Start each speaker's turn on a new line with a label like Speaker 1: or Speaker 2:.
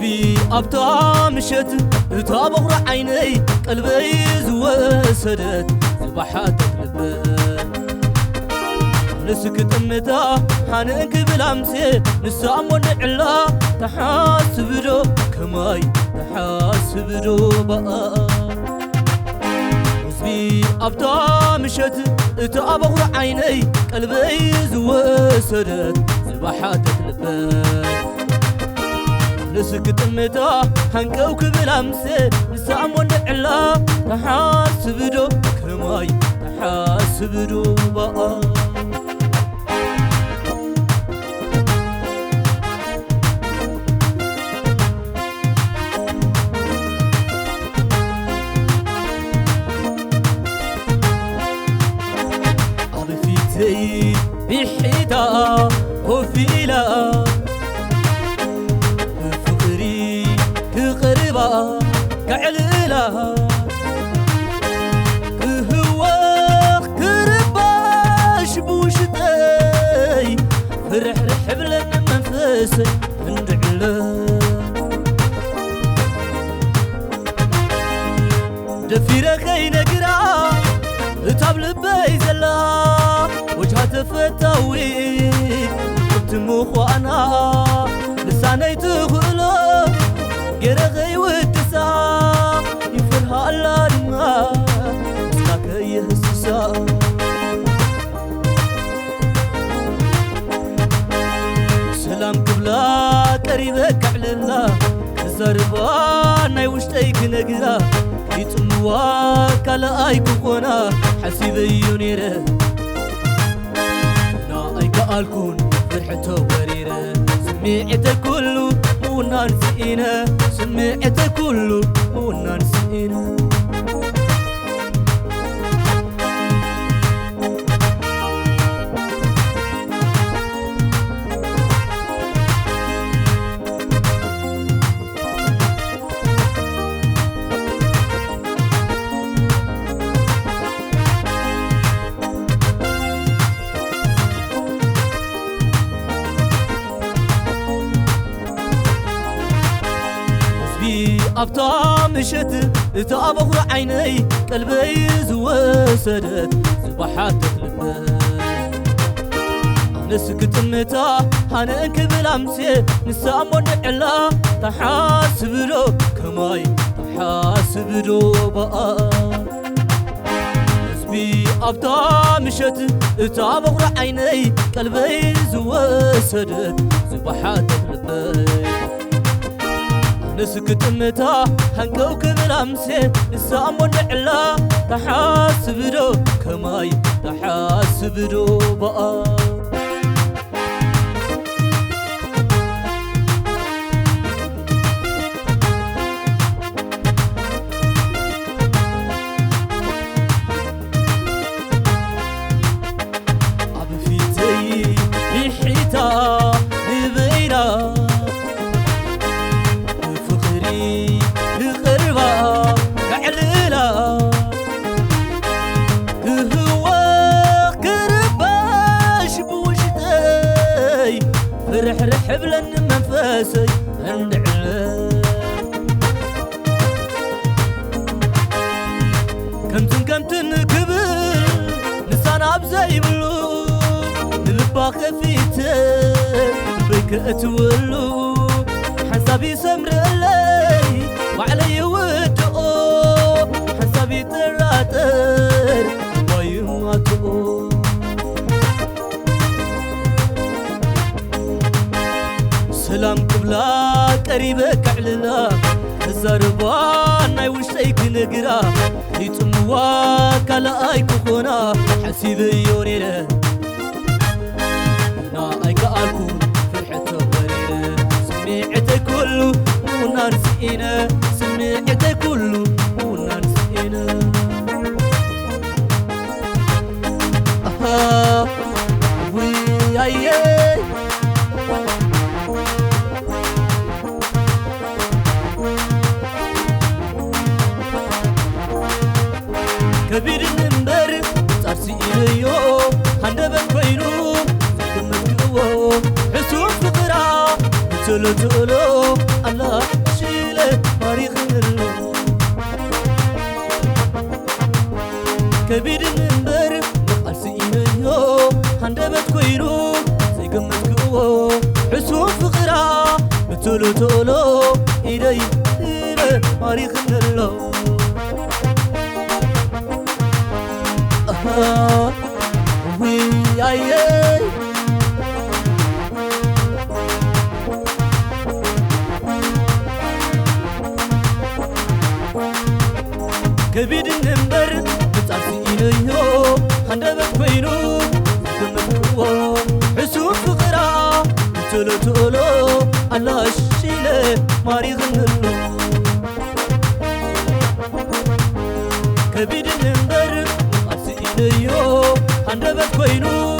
Speaker 1: حزبي أبطأ مشت تابغ عيني قلبي زوسدت زبحت قلبي نسكت متى حنك بالأمسي نسام ونعلا تحاسب رو كماي تحاسب رو بقى حزبي أبطأ مشت تابغ عيني قلبي زوسدت زبحت قلبي نسكت متى هنكوك بالأمسي نسام ونعلا تحاسب رو كماي تحاسب رو بقى بحيدا وفيلا فقري كقربا كعليلا كهواخ كرباش بوشتي فرح رح بلن منفسي هندعلا دفيرا خينا قرا تابل بيزلا وجهة فتاوي قلت مخوانا لساني تغلو قرغي ودسا يفرها اللارما مسلاك يهسسا سلام قبلا قريبك عللا كزربان يوشتيك نقرا يتموا كلا ايكو خونا حسيبي يونيره قالكون فرحته وريره سمعته كله مو ناسينا سمعته كله مو ناسينا أبطأ مشت تابغ عيني قلبي زوسدت زبحت قلبي نسكت متى حنك بالأمسي نسام ونعلا تحاسب رو كماي تحاسب رو بقى حزبي أبطأ مشت تابغ عيني قلبي زوسدت زبحت قلبي نسكت متى هنكوك بالأمسي نسام ونعلا تحاسب رو كماي تحاسب رو بقى عبفيتي بحيتا ببيرا لقربا كعليلا كهوا كرباش بوشتي فرح رح بلن منفسي هندعلا كمتن كبر نسانا بزي بلو نلبا خفيتي بيك اتولو حسابي سمر اللي وعلي ودقو حسابي تراتر ويماتو سلام قبلا قريبك عللا الزربان يوشتيك نقرا يتموا كلا ايكو خونا حسيبي يونيره نا ايكا الكو فرحته وريره سمعته كله مو ناسينا سمعته كله مو ناسينا وي كبير النمبر تعرسي إليو هندبت بينو زكمت قوة حسوب فقرا تلو الله شيله تاريخ نلو كبير منبر مقال سئينيو هندبت كوينو زيقمت كوو حسون فقرا بتولو تولو إيدي إيبه تاريخ نلو وي اي كبير منبر بتعرفي إليو هندبت كوينو كمتكو حسوب فقرا تولو تولو الله الشيلة ماري غنلو كبير منبر بتعرفي إليو هندبت كوينو